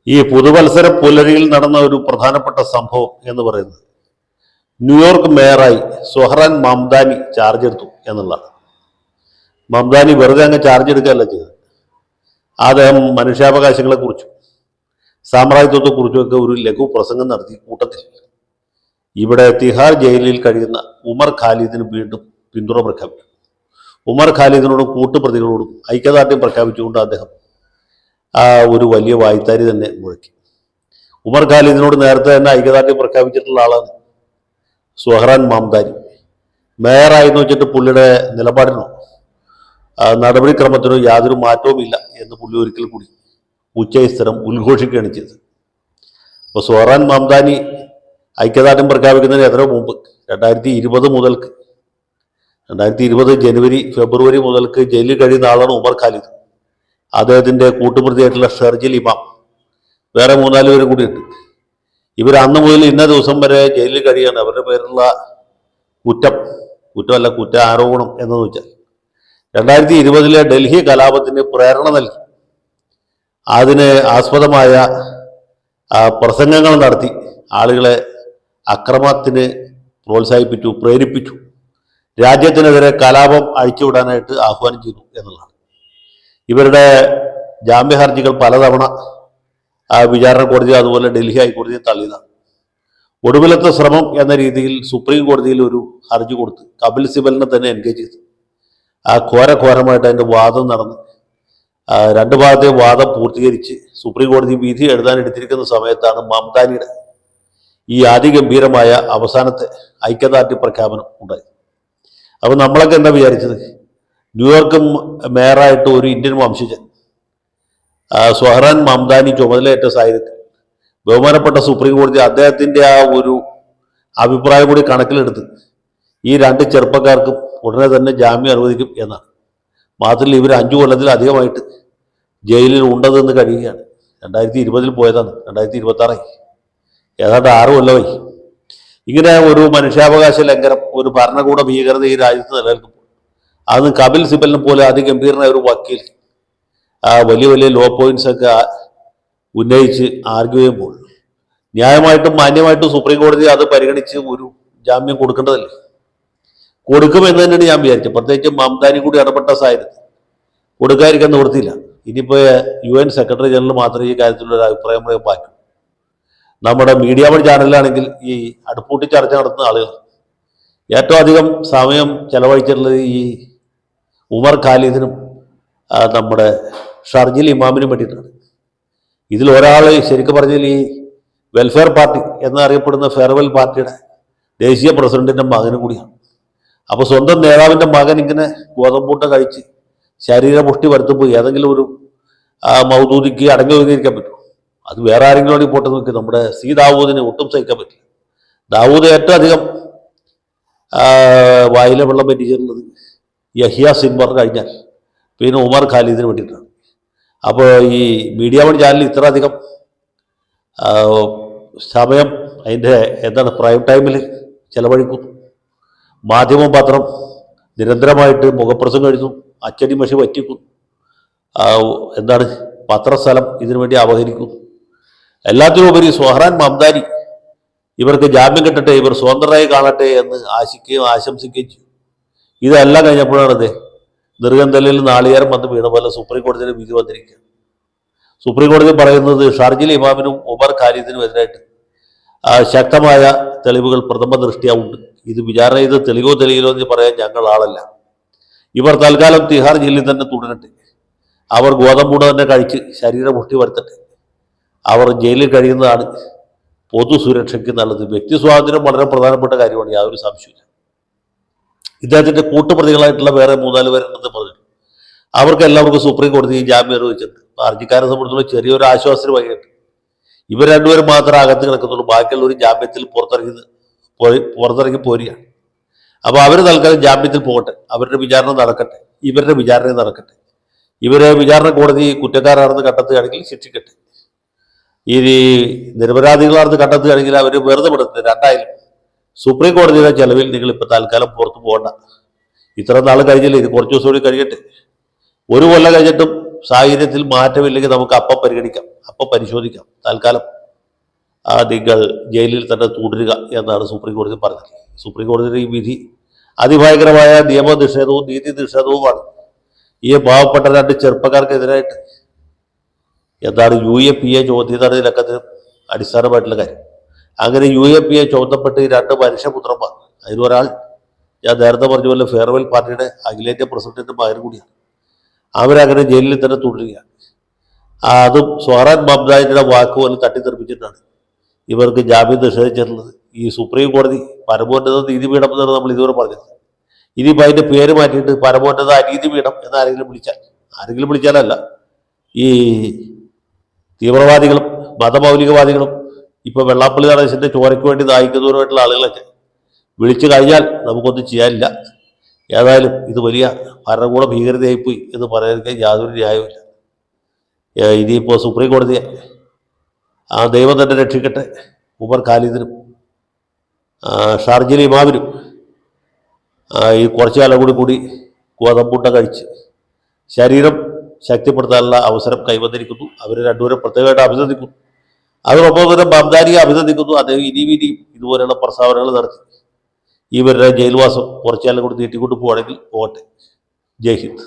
ഈ പുതുവത്സര പുലരിയിൽ നടന്ന ഒരു പ്രധാനപ്പെട്ട സംഭവം എന്ന് പറയുന്നത് ന്യൂയോർക്ക് മേയറായി സൊഹ്റാൻ മംദാനി ചാർജ് എടുത്തു എന്നുള്ളതാണ്. മംദാനി വെറുതെ അങ്ങ് ചാർജ് എടുക്കുകയല്ല ചെയ്തത്. അദ്ദേഹം മനുഷ്യാവകാശങ്ങളെക്കുറിച്ചും സാമ്രാജ്യത്വത്തെക്കുറിച്ചുമൊക്കെ ഒരു ലഘു പ്രസംഗം നടത്തി. കൂട്ടത്തിൽ ഇവിടെ തിഹാർ ജയിലിൽ കഴിയുന്ന ഉമർ ഖാലിദിന് വീണ്ടും പിന്തുണ പ്രഖ്യാപിച്ചു. ഉമർ ഖാലിദിനോടും കൂട്ടുപ്രതികളോടും ഐക്യദാർഢ്യം പ്രഖ്യാപിച്ചുകൊണ്ട് അദ്ദേഹം ഒരു വലിയ വായ്ത്താരി തന്നെ മുഴക്കി. ഉമർ ഖാലിദിനോട് നേരത്തെ തന്നെ ഐക്യദാർഢ്യം പ്രഖ്യാപിച്ചിട്ടുള്ള ആളാണ് സൊഹ്റാൻ മംദാനി. മേയറായെന്ന് വെച്ചിട്ട് പുള്ളിയുടെ നിലപാടിനോ നടപടിക്രമത്തിനോ യാതൊരു മാറ്റവുമില്ല എന്ന് പുള്ളി ഒരിക്കൽ കൂടി ഉച്ചസ്ഥിരം ഉദ്ഘോഷിക്കുകയാണ് ചെയ്തത്. അപ്പോൾ സൊഹ്റാൻ മംദാനി ഐക്യദാർഢ്യം പ്രഖ്യാപിക്കുന്നതിന് എത്രയോ മുമ്പ് 2020 ജനുവരി ഫെബ്രുവരി മുതൽക്ക് ജയിലിൽ കഴിയുന്ന ആളാണ് ഉമർ ഖാലിദ്. അദ്ദേഹത്തിൻ്റെ കൂട്ടുപ്രതിയായിട്ടുള്ള ഷർജിൽ ഇമാം, വേറെ 3-4 പേരും കൂടിയുണ്ട്. ഇവർ അന്ന് മുതൽ ഇന്ന ദിവസം വരെ ജയിലിൽ കഴിയാണ്. അവരുടെ പേരിലുള്ള കുറ്റമല്ല ആരോപണം എന്ന് വെച്ചാൽ 2020 ഡൽഹി കലാപത്തിന് പ്രേരണ നൽകി അതിന് ആസ്പദമായ പ്രസംഗങ്ങൾ നടത്തി ആളുകളെ അക്രമത്തിന് പ്രോത്സാഹിപ്പിച്ചു, പ്രേരിപ്പിച്ചു, രാജ്യത്തിനെതിരെ കലാപം അഴിച്ചുവിടാനായിട്ട് ആഹ്വാനം ചെയ്തു എന്നുള്ളതാണ്. ഇവരുടെ ജാമ്യ ഹർജികൾ പലതവണ വിചാരണ കോടതി അതുപോലെ ഡൽഹി ഹൈക്കോടതിയെ തള്ളിയതാണ്. ഒടുവിലത്തെ ശ്രമം എന്ന രീതിയിൽ സുപ്രീം കോടതിയിൽ ഒരു ഹർജി കൊടുത്ത് കപിൽ സിബലിനെ തന്നെ എൻഗേജ് ചെയ്തു. ഘോരമായിട്ട് അതിൻ്റെ വാദം നടന്ന് 2 ഭാഗത്തെ വാദം പൂർത്തീകരിച്ച് സുപ്രീം കോടതി വിധി എഴുതാനെടുത്തിരിക്കുന്ന സമയത്താണ് മംദാനിയുടെ ഈ അതിഗംഭീരമായ അവസാനത്തെ ഐക്യദാർഢ്യ പ്രഖ്യാപനം ഉണ്ടായി. അപ്പോൾ നമ്മളൊക്കെ എന്താ വിചാരിച്ചത്? ന്യൂയോർക്ക് മേയറായിട്ട് ഒരു ഇന്ത്യൻ വംശജൻ സൊഹ്റാൻ മംദാനി ചുമതലയേറ്റ സാഹചര്യത്തിൽ ബഹുമാനപ്പെട്ട സുപ്രീം കോടതി അദ്ദേഹത്തിൻ്റെ ഒരു അഭിപ്രായം കൂടി കണക്കിലെടുത്ത് ഈ 2 ചെറുപ്പക്കാർക്കും ഉടനെ തന്നെ ജാമ്യം അനുവദിക്കും എന്നാണ്. മാത്രമല്ല ഇവർ 5 കൊല്ലത്തിലധികമായിട്ട് ജയിലിൽ ഉണ്ടെന്ന് കഴിയുകയാണ്. 2020 പോയതാണ്, 2026 ഏതാണ്ട് 6 കൊല്ലമായി. ഇങ്ങനെ ഒരു മനുഷ്യാവകാശ ലംഘനം, ഒരു ഭരണകൂട ഭീകരത ഈ രാജ്യത്ത് നിലനിൽക്കും. അന്ന് കപിൽ സിബലിനെ പോലെ അതിഗംഭീരനായ ഒരു വക്കീൽ വലിയ ലോ പോയിന്റ്സ് ഒക്കെ ഉന്നയിച്ച് ആർഗ്യൂ ചെയ്യുമ്പോൾ ന്യായമായിട്ടും മാന്യമായിട്ടും സുപ്രീം കോടതി അത് പരിഗണിച്ച് ഒരു ജാമ്യം കൊടുക്കേണ്ടതല്ലേ? കൊടുക്കുമെന്ന് തന്നെയാണ് ഞാൻ വിചാരിച്ചത്. പ്രത്യേകിച്ച് മംദാനി കൂടി ഇടപെട്ട സാഹചര്യത്തിൽ കൊടുക്കാതിരിക്കാൻ നിവൃത്തിയില്ല. ഇനിയിപ്പോൾ UN സെക്രട്ടറി ജനറൽ മാത്രമേ ഈ കാര്യത്തിലുള്ള അഭിപ്രായം പറയാൻ പറ്റൂ. നമ്മുടെ മീഡിയ വൺ ചാനലിലാണെങ്കിൽ ഈ അടുപ്പൂട്ടി ചർച്ച നടത്തുന്ന ആളുകൾ ഏറ്റവും അധികം സമയം ചെലവഴിച്ചിട്ടുള്ളത് ഈ ഉമർ ഖാലിദിനും നമ്മുടെ ഷർജിൽ ഇമാമിനും വേണ്ടിയിട്ടാണ്. ഇതിൽ ഒരാൾ ശരിക്കും പറഞ്ഞാൽ ഈ വെൽഫെയർ പാർട്ടി എന്നറിയപ്പെടുന്ന ഫെയർവെൽ പാർട്ടിയുടെ ദേശീയ പ്രസിഡന്റിൻ്റെ മകനും കൂടിയാണ്. അപ്പോൾ സ്വന്തം നേതാവിൻ്റെ മകൻ ഇങ്ങനെ ഗോതമ്പൂട്ട കഴിച്ച് ശരീരപുഷ്ടി വരുത്തുമ്പോൾ ഏതെങ്കിലും ഒരു മൗദൂദിക്ക് അടങ്ങി ഒതുങ്ങിയിരിക്കാൻ പറ്റും? അത് വേറെ ആരെങ്കിലും ആണ് പോട്ടെ നോക്കി. നമ്മുടെ ദാവൂദിന് ഒട്ടും സഹിക്കാൻ പറ്റില്ല. ദാവൂദ് ഏറ്റവും അധികം വായിലെ വെള്ളം പറ്റിച്ചിട്ടുള്ളത് യഹിയ സിൻവർ കഴിഞ്ഞാൽ പിന്നെ ഉമർ ഖാലിദിന് വേണ്ടിയിട്ടാണ്. അപ്പോൾ ഈ മീഡിയ വൺ ചാനൽ ഇത്ര അധികം സമയം അതിൻ്റെ പ്രൈം ടൈമിൽ ചെലവഴിക്കുന്നു. മാധ്യമം പത്രം നിരന്തരമായിട്ട് മുഖപ്രസംഗം എഴുതുന്നു, അച്ചടി മഷി വറ്റിക്കുന്നു, പത്രസ്ഥലം ഇതിനു വേണ്ടി അപഹരിക്കുന്നു. എല്ലാത്തിനുപരി സൊഹ്റാൻ മംദാനി ഇവർക്ക് ജാമ്യം കിട്ടട്ടെ, ഇവർ സ്വതന്ത്രരായി കാണട്ടെ എന്ന് ആശിക്കുകയും ആശംസിക്കുകയും ചെയ്യും. ഇതെല്ലാം കഴിഞ്ഞപ്പോഴാണ് നെറുകന്തലിൽ നാളികേരം വന്ന് വീണ പോലെ സുപ്രീം കോടതിയുടെ വിധി വന്നിരിക്കുക. സുപ്രീം കോടതി പറയുന്നത് ഷർജിൽ ഇമാമിനും ഉമർ ഖാലിദിനും എതിരായിട്ട് ശക്തമായ തെളിവുകൾ പ്രഥമ ദൃഷ്ടിയാ ഉണ്ട്. ഇത് വിചാരണ ചെയ്ത് തെളിയിലോ എന്ന് പറയാൻ ഞങ്ങൾ ആളല്ല. ഇവർ തൽക്കാലം തിഹാർ ജയിലിൽ തന്നെ തുടരട്ടെ. അവർ ഗോതമ്പൂട തന്നെ കഴിച്ച് ശരീരപുഷ്ടി വരുത്തട്ടെ. അവർ ജയിലിൽ കഴിയുന്നതാണ് പൊതു സുരക്ഷയ്ക്ക് നല്ലത്. വ്യക്തി സ്വാതന്ത്ര്യം വളരെ പ്രധാനപ്പെട്ട കാര്യമാണ്, യാതൊരു സംശയമില്ല. ഇദ്ദേഹത്തിൻ്റെ കൂട്ടുപ്രതികളായിട്ടുള്ള വേറെ 3-4 പേരുണ്ടെന്ന് പറഞ്ഞു. അവർക്ക് എല്ലാവർക്കും സുപ്രീം കോടതി ജാമ്യം അനുവദിച്ചിട്ടുണ്ട്. ഹർജിക്കാരെ സംബന്ധിച്ചുള്ള ചെറിയൊരു ആശ്വാസത്തിന് വൈകിട്ട് ഇവർ 2 പേരും മാത്രമേ അകത്ത് കിടക്കത്തുള്ളൂ. ബാക്കിയുള്ള ഒരു ജാമ്യത്തിൽ പുറത്തിറങ്ങി പോരുകയാണ്. അപ്പോൾ അവർ തൽക്കാലം ജാമ്യത്തിൽ പോകട്ടെ, അവരുടെ വിചാരണ നടക്കട്ടെ, ഇവരുടെ വിചാരണ നടക്കട്ടെ. ഇവരെ വിചാരണ കോടതി കുറ്റക്കാരാണെന്ന് കണ്ടെത്തുകയാണെങ്കിൽ ശിക്ഷിക്കട്ടെ. ഈ നിരപരാധികളാണെന്ന് കണ്ടെത്തുകയാണെങ്കിൽ അവർ വെറുതെ വിടുന്നത്. 2 സുപ്രീം കോടതിയുടെ ചെലവിൽ നിങ്ങൾ ഇപ്പോൾ തൽക്കാലം പുറത്തു പോകണ്ട. ഇത്ര നാൾ കഴിഞ്ഞില്ലേ, ഇത് കുറച്ച് ദിവസം കൂടി കഴിയട്ടെ. 1 കൊല്ലം കഴിഞ്ഞിട്ടും സാഹചര്യത്തിൽ മാറ്റമില്ലെങ്കിൽ നമുക്ക് അപ്പം പരിഗണിക്കാം, അപ്പം പരിശോധിക്കാം. തൽക്കാലം നിങ്ങൾ ജയിലിൽ തന്നെ തുടരുക എന്നാണ് സുപ്രീം കോടതി പറഞ്ഞത്. സുപ്രീം കോടതിയുടെ ഈ വിധി അതിഭയങ്കരമായ നിയമനിഷേധവും നീതി നിഷേധവുമാണ്. ഈ പാവപ്പെട്ട രണ്ട് ചെറുപ്പക്കാർക്കെതിരായിട്ട് എന്താണ് UAPA ചുമത്തിയതാണ് ഇതിലൊക്കെ അടിസ്ഥാനമായിട്ടുള്ള കാര്യം. അങ്ങനെ UAPA ചുമത്തപ്പെട്ട് ഈ രണ്ട് മനുഷ്യപുത്രന്മാർ, അതിലൊരാൾ ഞാൻ നേരത്തെ പറഞ്ഞ പോലെ ഫെയർവെൽ പാർട്ടിയുടെ അഖിലേന്ത്യാ പ്രസിഡന്റിന്റെ മകൻ കൂടിയാണ്. അവരങ്ങനെ ജയിലിൽ തന്നെ തുടരുകയാണ്. അതും സ്വഹറാൻ മംദാനിയുടെ വാക്ക് പോലും തട്ടിത്തെറിപ്പിച്ചിട്ടാണ് ഇവർക്ക് ജാമ്യം നിഷേധിച്ചിട്ടുള്ളത്. ഈ സുപ്രീം കോടതി പരമോന്നത നീതിപീഠം എന്നാണ് നമ്മൾ ഇതുവരെ പറഞ്ഞത്. ഇനിയിപ്പോൾ അതിൻ്റെ പേര് മാറ്റിയിട്ട് പരമോന്നത അനീതിപീഠം എന്ന് ആരെങ്കിലും വിളിച്ചാലല്ല, ഈ തീവ്രവാദികളും മതമൗലികവാദികളും ഇപ്പോൾ വെള്ളാപ്പള്ളി നടേശൻ്റെ ചോരയ്ക്ക് വേണ്ടി ദാഹിക്കുന്നവരുമായിട്ടുള്ള ആളുകളൊക്കെ വിളിച്ചു കഴിഞ്ഞാൽ നമുക്കൊന്നും ചെയ്യാനില്ല. ഏതായാലും ഇത് വലിയ ഭരണകൂട ഭീകരതയായിപ്പോയി എന്ന് പറയാൻ യാതൊരു ന്യായവുമില്ല. ഇനിയിപ്പോൾ സുപ്രീം കോടതിയെ ദൈവം തന്നെ രക്ഷിക്കട്ടെ. ഉമർ ഖാലിദിനും ഷാർജിൽ ഇമാമിനും ഈ കുറച്ചു കാലം കൂടി ഗോതമ്പുണ്ട കഴിച്ച് ശരീരം ശക്തിപ്പെടുത്താനുള്ള അവസരം കൈവന്നിരിക്കുന്നു. അവർ രണ്ടുപേരും പ്രത്യേകമായിട്ട് അഭിനന്ദിക്കുന്നു. അതോടൊപ്പം തന്നെ മംദാനിയെ അഭിനന്ദിക്കുന്നു. അദ്ദേഹം ഇനിയും ഇതുപോലെയുള്ള പ്രസ്താവനകൾ നടത്തി ഇവരുടെ ജയിൽവാസം കുറച്ചു കാലം കൂടി നീട്ടിക്കൊണ്ട് പോവുകയാണെങ്കിൽ പോകട്ടെ. ജയ് ഹിന്ദ്.